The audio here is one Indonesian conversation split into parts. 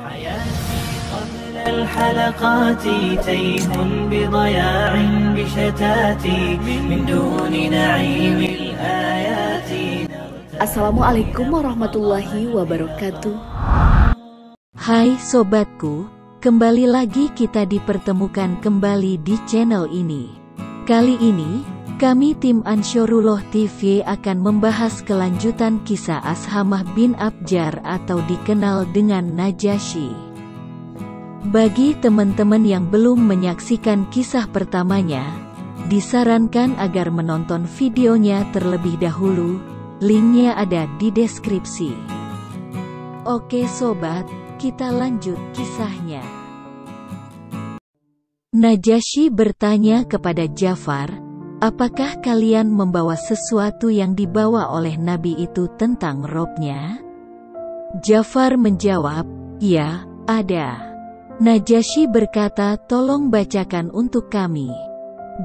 حياتي قبل الحلقات تيه بضياع بشتاتي من دون نعيم الآيات. Assalamualaikum warahmatullahi wabarakatuh. Hai sobatku, kembali lagi kita dipertemukan kembali di channel ini. Kali ini, kami tim Ansyorullah TV akan membahas kelanjutan kisah Ashamah bin Abjar atau dikenal dengan Najasyi. Bagi teman-teman yang belum menyaksikan kisah pertamanya, disarankan agar menonton videonya terlebih dahulu, linknya ada di deskripsi. Oke sobat, kita lanjut kisahnya. Najasyi bertanya kepada Ja'far, apakah kalian membawa sesuatu yang dibawa oleh Nabi itu tentang robnya? Ja'far menjawab, ya, ada. Najasyi berkata, tolong bacakan untuk kami.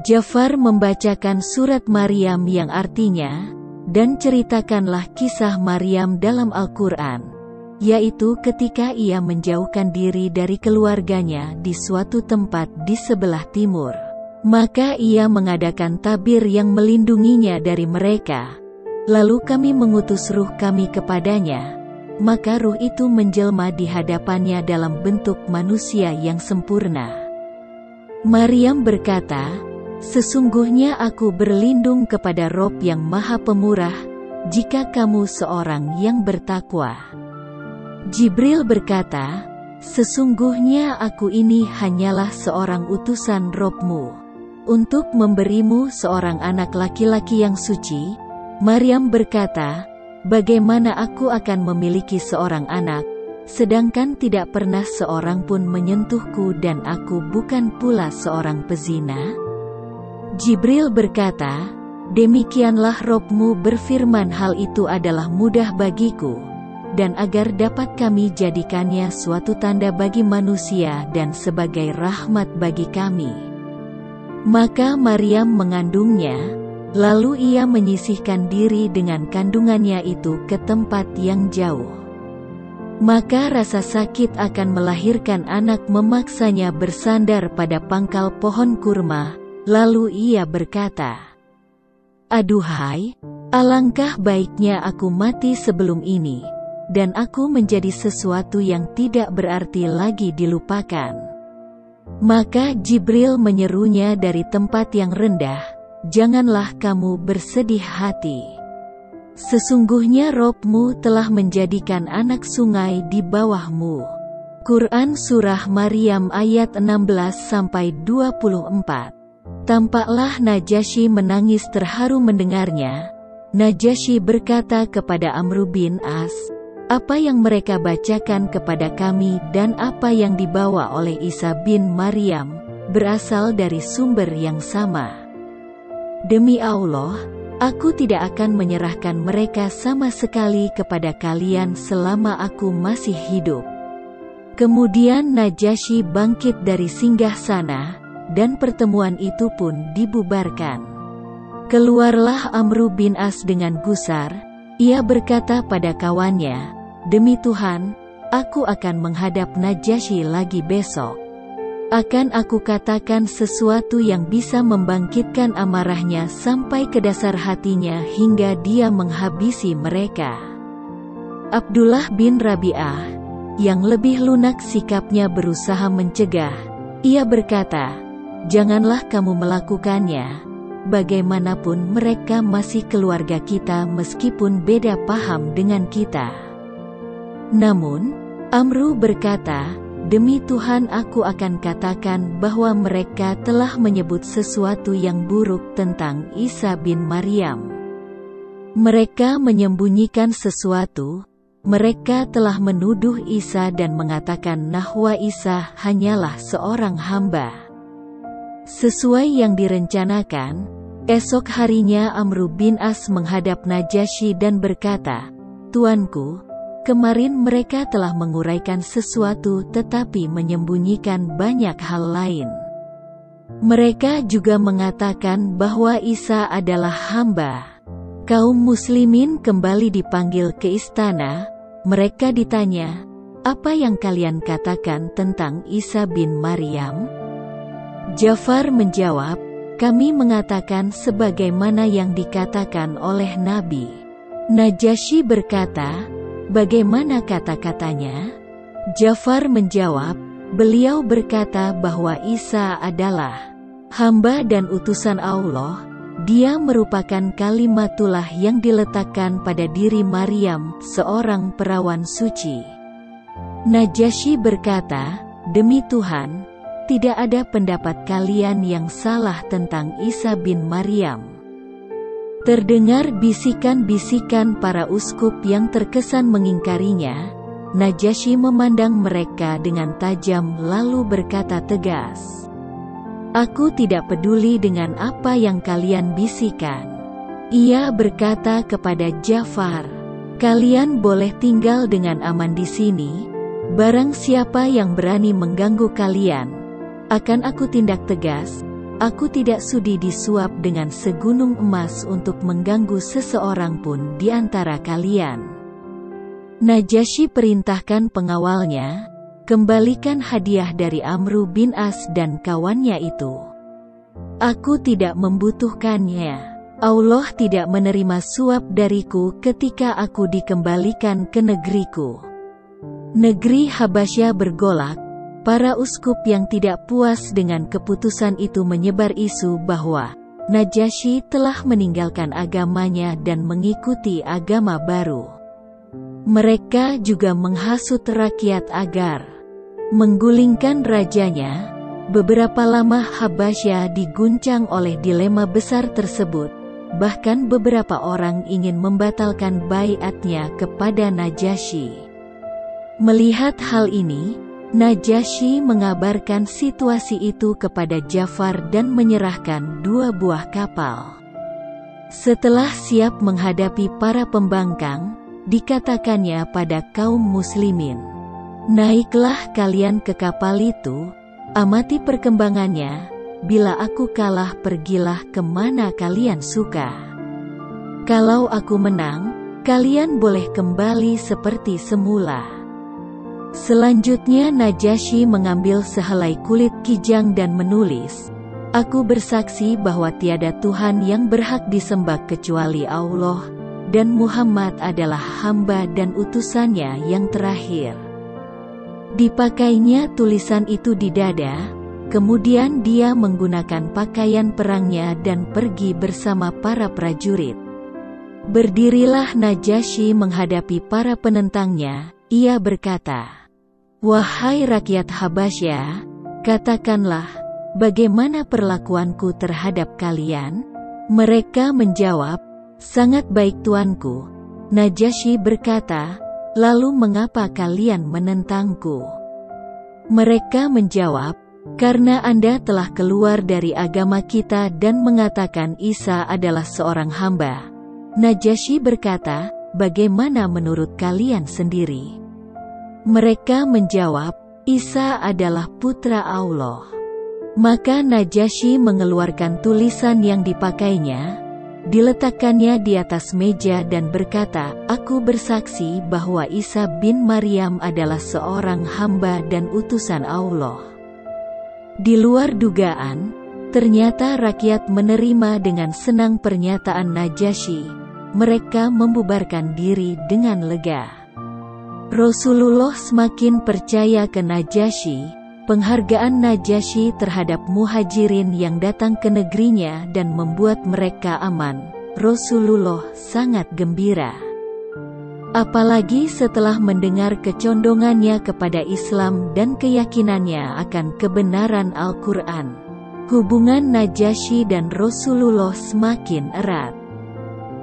Ja'far membacakan surat Maryam yang artinya, dan ceritakanlah kisah Maryam dalam Al-Quran, yaitu ketika ia menjauhkan diri dari keluarganya di suatu tempat di sebelah timur. Maka ia mengadakan tabir yang melindunginya dari mereka. Lalu kami mengutus ruh kami kepadanya. Maka ruh itu menjelma di hadapannya dalam bentuk manusia yang sempurna. Maryam berkata, sesungguhnya aku berlindung kepada Rob yang Maha Pemurah, jika kamu seorang yang bertakwa. Jibril berkata, sesungguhnya aku ini hanyalah seorang utusan Robmu, untuk memberimu seorang anak laki-laki yang suci. Maryam berkata, bagaimana aku akan memiliki seorang anak, sedangkan tidak pernah seorang pun menyentuhku dan aku bukan pula seorang pezina? Jibril berkata, demikianlah Robmu berfirman, hal itu adalah mudah bagiku, dan agar dapat kami jadikannya suatu tanda bagi manusia dan sebagai rahmat bagi kami. Maka Maryam mengandungnya, lalu ia menyisihkan diri dengan kandungannya itu ke tempat yang jauh. Maka rasa sakit akan melahirkan anak memaksanya bersandar pada pangkal pohon kurma, lalu ia berkata, aduhai, alangkah baiknya aku mati sebelum ini, dan aku menjadi sesuatu yang tidak berarti lagi dilupakan. Maka Jibril menyerunya dari tempat yang rendah, janganlah kamu bersedih hati. Sesungguhnya Robmu telah menjadikan anak sungai di bawahmu. Quran Surah Maryam ayat 16-24. Tampaklah Najasyi menangis terharu mendengarnya. Najasyi berkata kepada Amr bin As, apa yang mereka bacakan kepada kami dan apa yang dibawa oleh Isa bin Maryam, berasal dari sumber yang sama. Demi Allah, aku tidak akan menyerahkan mereka sama sekali kepada kalian selama aku masih hidup. Kemudian Najasyi bangkit dari singgasana, dan pertemuan itu pun dibubarkan. Keluarlah Amr bin As dengan gusar, ia berkata pada kawannya, demi Tuhan, aku akan menghadap Najasyi lagi besok. Akan aku katakan sesuatu yang bisa membangkitkan amarahnya sampai ke dasar hatinya hingga dia menghabisi mereka. Abdullah bin Rabi'ah, yang lebih lunak sikapnya, berusaha mencegah. Ia berkata, janganlah kamu melakukannya. Bagaimanapun mereka masih keluarga kita meskipun beda paham dengan kita. Namun, Amru berkata, demi Tuhan aku akan katakan bahwa mereka telah menyebut sesuatu yang buruk tentang Isa bin Maryam. Mereka menyembunyikan sesuatu, mereka telah menuduh Isa dan mengatakan nahwa Isa hanyalah seorang hamba. Sesuai yang direncanakan, esok harinya Amr bin As menghadap Najasyi dan berkata, Tuanku, kemarin mereka telah menguraikan sesuatu tetapi menyembunyikan banyak hal lain. Mereka juga mengatakan bahwa Isa adalah hamba. Kaum muslimin kembali dipanggil ke istana. Mereka ditanya, apa yang kalian katakan tentang Isa bin Maryam?" Ja'far menjawab, "Kami mengatakan sebagaimana yang dikatakan oleh Nabi." Najasyi berkata, "Bagaimana kata-katanya?" Ja'far menjawab, "Beliau berkata bahwa Isa adalah hamba dan utusan Allah. Dia merupakan kalimatullah yang diletakkan pada diri Maryam, seorang perawan suci." Najasyi berkata, "Demi Tuhan, tidak ada pendapat kalian yang salah tentang Isa bin Maryam." Terdengar bisikan-bisikan para uskup yang terkesan mengingkarinya. Najasyi memandang mereka dengan tajam lalu berkata tegas, "Aku tidak peduli dengan apa yang kalian bisikan." Ia berkata kepada Ja'far, "Kalian boleh tinggal dengan aman di sini. Barang siapa yang berani mengganggu kalian, akan aku tindak tegas. Aku tidak sudi disuap dengan segunung emas untuk mengganggu seseorang pun di antara kalian." Najasyi perintahkan pengawalnya, "Kembalikan hadiah dari Amru bin As dan kawannya itu. Aku tidak membutuhkannya. Allah tidak menerima suap dariku ketika aku dikembalikan ke negeriku." Negeri Habasyah bergolak. Para uskup yang tidak puas dengan keputusan itu menyebar isu bahwa Najasyi telah meninggalkan agamanya dan mengikuti agama baru. Mereka juga menghasut rakyat agar menggulingkan rajanya. Beberapa lama Habasyah diguncang oleh dilema besar tersebut. Bahkan beberapa orang ingin membatalkan baiatnya kepada Najasyi. Melihat hal ini, Najasyi mengabarkan situasi itu kepada Ja'far dan menyerahkan 2 buah kapal. Setelah siap menghadapi para pembangkang, dikatakannya pada kaum muslimin, "Naiklah kalian ke kapal itu, amati perkembangannya. Bila aku kalah, pergilah kemana kalian suka. Kalau aku menang, kalian boleh kembali seperti semula." Selanjutnya Najasyi mengambil sehelai kulit kijang dan menulis, "Aku bersaksi bahwa tiada Tuhan yang berhak disembah kecuali Allah, dan Muhammad adalah hamba dan utusannya yang terakhir." Dipakainya tulisan itu di dada, kemudian dia menggunakan pakaian perangnya dan pergi bersama para prajurit. Berdirilah Najasyi menghadapi para penentangnya. Ia berkata, "Wahai rakyat Habasyah, katakanlah, bagaimana perlakuanku terhadap kalian?" Mereka menjawab, "Sangat baik tuanku." Najasyi berkata, "Lalu mengapa kalian menentangku?" Mereka menjawab, "Karena Anda telah keluar dari agama kita dan mengatakan Isa adalah seorang hamba." Najasyi berkata, "Bagaimana menurut kalian sendiri?" Mereka menjawab, "Isa adalah putra Allah." Maka Najasyi mengeluarkan tulisan yang dipakainya, diletakkannya di atas meja dan berkata, "Aku bersaksi bahwa Isa bin Maryam adalah seorang hamba dan utusan Allah." Di luar dugaan, ternyata rakyat menerima dengan senang pernyataan Najasyi. Mereka membubarkan diri dengan lega. Rasulullah semakin percaya ke Najasyi. Penghargaan Najasyi terhadap muhajirin yang datang ke negerinya dan membuat mereka aman, Rasulullah sangat gembira. Apalagi setelah mendengar kecondongannya kepada Islam dan keyakinannya akan kebenaran Al-Quran. Hubungan Najasyi dan Rasulullah semakin erat.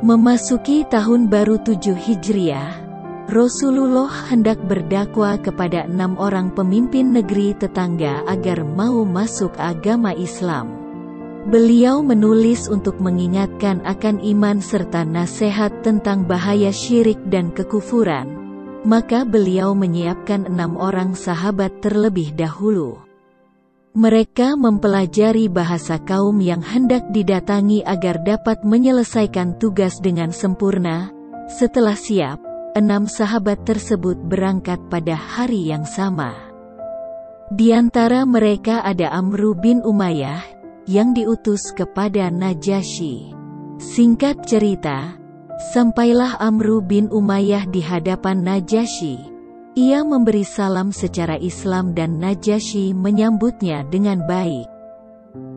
Memasuki tahun baru 7 Hijriah, Rasulullah hendak berdakwah kepada 6 orang pemimpin negeri tetangga agar mau masuk agama Islam. Beliau menulis untuk mengingatkan akan iman serta nasihat tentang bahaya syirik dan kekufuran. Maka beliau menyiapkan 6 orang sahabat terlebih dahulu. Mereka mempelajari bahasa kaum yang hendak didatangi agar dapat menyelesaikan tugas dengan sempurna. Setelah siap, 6 sahabat tersebut berangkat pada hari yang sama. Di antara mereka ada Amru bin Umayyah, yang diutus kepada Najasyi. Singkat cerita, sampailah Amru bin Umayyah di hadapan Najasyi. Ia memberi salam secara Islam dan Najasyi menyambutnya dengan baik.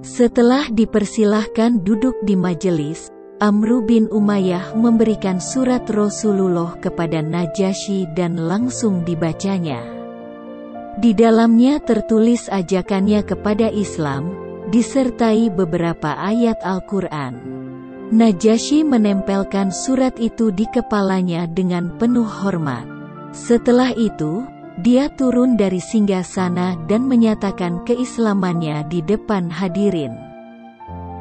Setelah dipersilahkan duduk di majelis, Amru bin Umayyah memberikan surat Rasulullah kepada Najasyi dan langsung dibacanya. Di dalamnya tertulis ajakannya kepada Islam, disertai beberapa ayat Al-Quran. Najasyi menempelkan surat itu di kepalanya dengan penuh hormat. Setelah itu, dia turun dari singgasana dan menyatakan keislamannya di depan hadirin.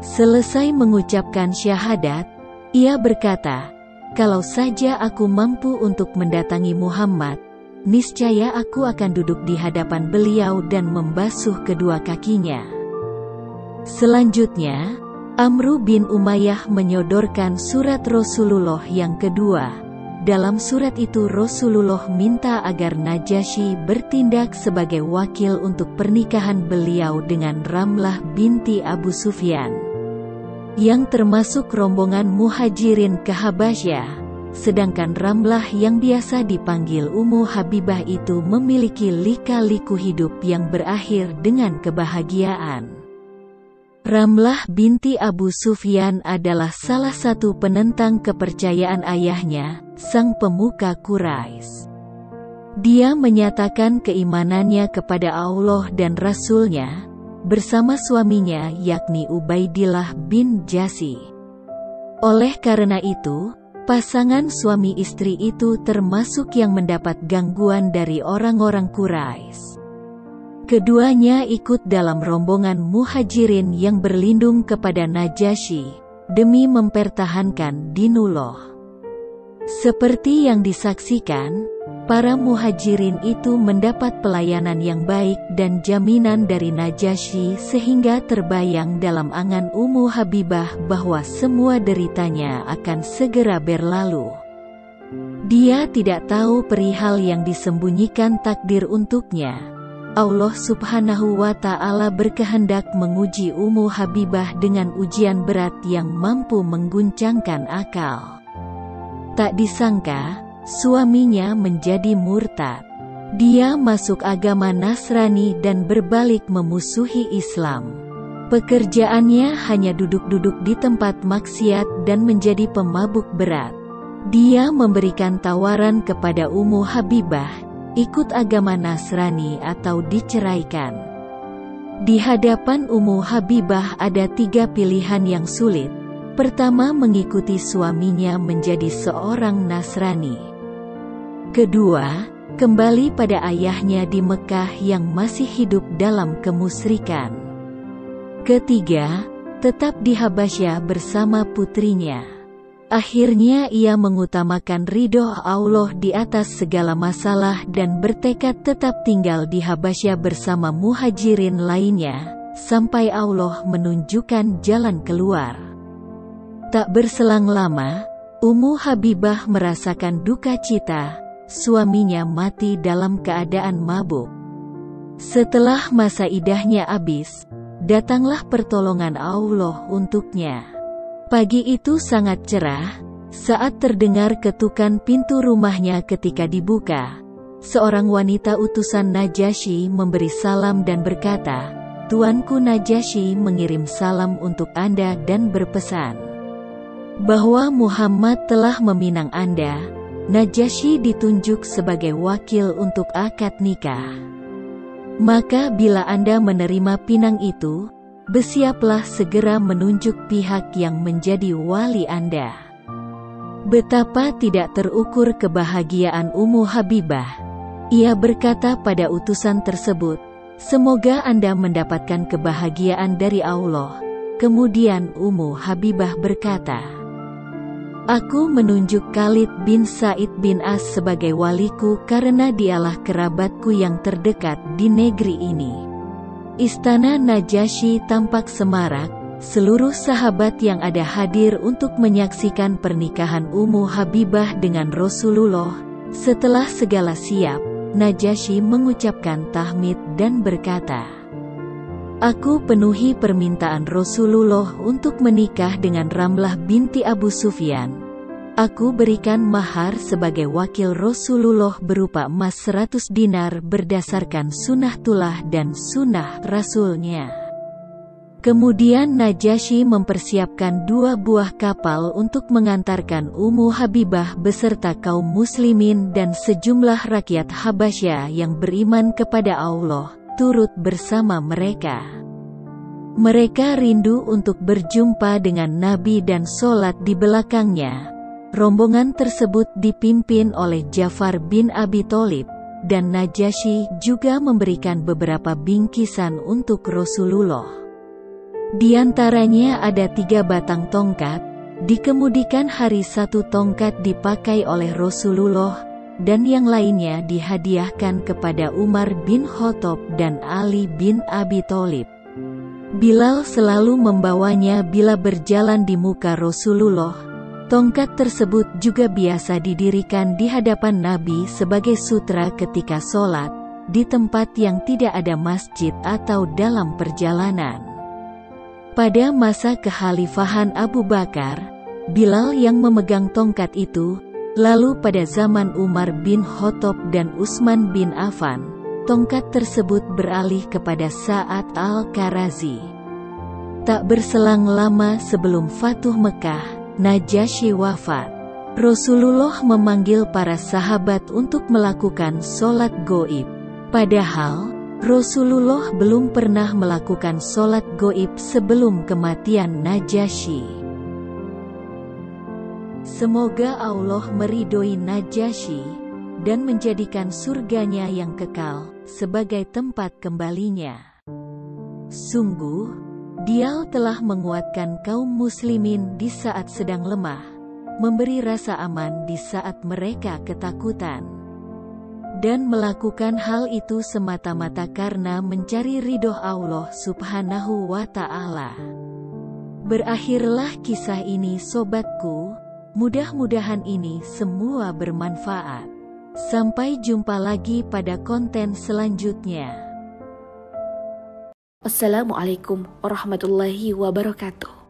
Selesai mengucapkan syahadat, ia berkata, "Kalau saja aku mampu untuk mendatangi Muhammad, niscaya aku akan duduk di hadapan beliau dan membasuh kedua kakinya." Selanjutnya, Amru bin Umayyah menyodorkan surat Rasulullah yang kedua. Dalam surat itu Rasulullah minta agar Najasyi bertindak sebagai wakil untuk pernikahan beliau dengan Ramlah binti Abu Sufyan, yang termasuk rombongan Muhajirin ke Habasyah. Sedangkan Ramlah yang biasa dipanggil Ummu Habibah itu memiliki lika-liku hidup yang berakhir dengan kebahagiaan. Ramlah binti Abu Sufyan adalah salah satu penentang kepercayaan ayahnya, sang pemuka Quraisy. Dia menyatakan keimanannya kepada Allah dan Rasul-Nya, bersama suaminya yakni Ubaidillah bin Jasi. Oleh karena itu, pasangan suami istri itu termasuk yang mendapat gangguan dari orang-orang Quraisy. Keduanya ikut dalam rombongan Muhajirin yang berlindung kepada Najasyi, demi mempertahankan dinullah. Seperti yang disaksikan, para Muhajirin itu mendapat pelayanan yang baik dan jaminan dari Najasyi sehingga terbayang dalam angan Ummu Habibah bahwa semua deritanya akan segera berlalu. Dia tidak tahu perihal yang disembunyikan takdir untuknya. Allah Subhanahu wa Ta'ala berkehendak menguji Ummu Habibah dengan ujian berat yang mampu mengguncangkan akal. Tak disangka, suaminya menjadi murtad. Dia masuk agama Nasrani dan berbalik memusuhi Islam. Pekerjaannya hanya duduk-duduk di tempat maksiat dan menjadi pemabuk berat. Dia memberikan tawaran kepada Ummu Habibah, ikut agama Nasrani atau diceraikan. Di hadapan Ummu Habibah ada 3 pilihan yang sulit. Pertama, mengikuti suaminya menjadi seorang Nasrani. Kedua, kembali pada ayahnya di Mekah yang masih hidup dalam kemusyrikan. Ketiga, tetap di Habasyah bersama putrinya. Akhirnya ia mengutamakan ridho Allah di atas segala masalah dan bertekad tetap tinggal di Habasyah bersama Muhajirin lainnya, sampai Allah menunjukkan jalan keluar. Tak berselang lama, Ummu Habibah merasakan duka cita, suaminya mati dalam keadaan mabuk. Setelah masa idahnya habis, datanglah pertolongan Allah untuknya. Pagi itu sangat cerah, saat terdengar ketukan pintu rumahnya ketika dibuka. Seorang wanita utusan Najasyi memberi salam dan berkata, "Tuanku Najasyi mengirim salam untuk Anda dan berpesan bahwa Muhammad telah meminang Anda." Najasyi ditunjuk sebagai wakil untuk akad nikah. "Maka bila Anda menerima pinang itu, bersiaplah segera menunjuk pihak yang menjadi wali Anda." Betapa tidak terukur kebahagiaan Ummu Habibah. Ia berkata pada utusan tersebut, "Semoga Anda mendapatkan kebahagiaan dari Allah." Kemudian Ummu Habibah berkata, "Aku menunjuk Khalid bin Said bin As sebagai waliku karena dialah kerabatku yang terdekat di negeri ini." Istana Najasyi tampak semarak, seluruh sahabat yang ada hadir untuk menyaksikan pernikahan Ummu Habibah dengan Rasulullah. Setelah segala siap, Najasyi mengucapkan tahmid dan berkata, "Aku penuhi permintaan Rasulullah untuk menikah dengan Ramlah binti Abu Sufyan. Aku berikan mahar sebagai wakil Rasulullah berupa emas 100 dinar berdasarkan sunnatullah dan sunnah Rasulnya." Kemudian Najasyi mempersiapkan 2 buah kapal untuk mengantarkan Ummu Habibah beserta kaum muslimin dan sejumlah rakyat Habasyah yang beriman kepada Allah, turut bersama mereka. Mereka rindu untuk berjumpa dengan Nabi dan sholat di belakangnya. Rombongan tersebut dipimpin oleh Ja'far bin Abi Thalib, dan Najasyi juga memberikan beberapa bingkisan untuk Rasulullah. Di antaranya ada 3 batang tongkat, dikemudikan hari 1 tongkat dipakai oleh Rasulullah, dan yang lainnya dihadiahkan kepada Umar bin Khattab dan Ali bin Abi Thalib. Bilal selalu membawanya bila berjalan di muka Rasulullah. Tongkat tersebut juga biasa didirikan di hadapan Nabi sebagai sutra ketika sholat, di tempat yang tidak ada masjid atau dalam perjalanan. Pada masa kekhalifahan Abu Bakar, Bilal yang memegang tongkat itu, lalu pada zaman Umar bin Khattab dan Utsman bin Affan, tongkat tersebut beralih kepada Sa'ad al-Karazi. Tak berselang lama sebelum Fatuh Mekah, Najasyi wafat. Rasulullah memanggil para sahabat untuk melakukan sholat goib. Padahal, Rasulullah belum pernah melakukan sholat goib sebelum kematian Najasyi. Semoga Allah meridhoi Najasyi dan menjadikan surganya yang kekal sebagai tempat kembalinya. Sungguh, dia telah menguatkan kaum muslimin di saat sedang lemah, memberi rasa aman di saat mereka ketakutan, dan melakukan hal itu semata-mata karena mencari ridho Allah Subhanahu wa Ta'ala. Berakhirlah kisah ini sobatku, mudah-mudahan ini semua bermanfaat. Sampai jumpa lagi pada konten selanjutnya. Wassalamualaikum warahmatullahi wabarakatuh.